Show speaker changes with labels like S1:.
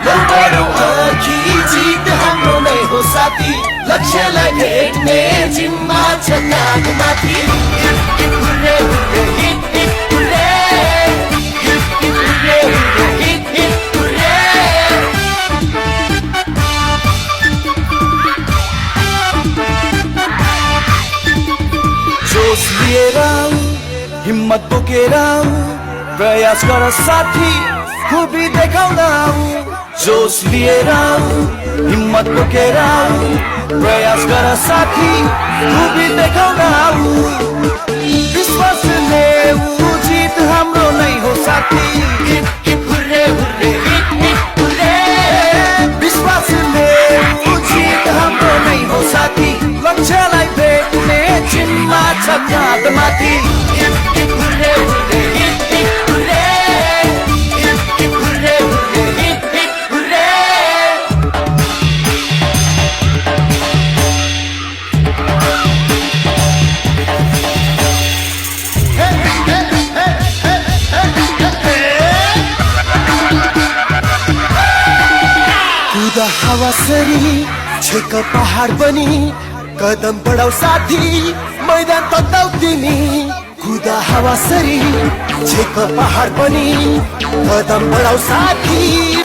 S1: लौ बढौँ अघि जित हाम्रो नै हो साथी लक्ष्यलाई भेट्ने जिम्मा छ काँधमाथि hurray hurray hit hit hurray hit hit hurray hurray hit hit hurray जोश लिएर हिम्मत बोकेर प्रयास गर साथी खुबी देखाउन जोश लिएर हिम्मत बोकेर प्रयास गर साथी खुबी देखाउन विश्वासले जित हाम्रो नै हो साथी hit hit hurray hurray hit hit hurray विश्वासले जित हाम्रो नै हो साथी लक्ष्यलाई भेट्ने जिम्मा छ काँधमाथि hit hit hurray hurray hit hit hurray hit hit hurray hurray hit hit hurray कुदा हावा सरी छेक पहाड बनी कदम बढाऊ साथी मैदान तताऊ तिमी कुदा हावा सरी छेक पहाड बनी कदम बढाऊ साथी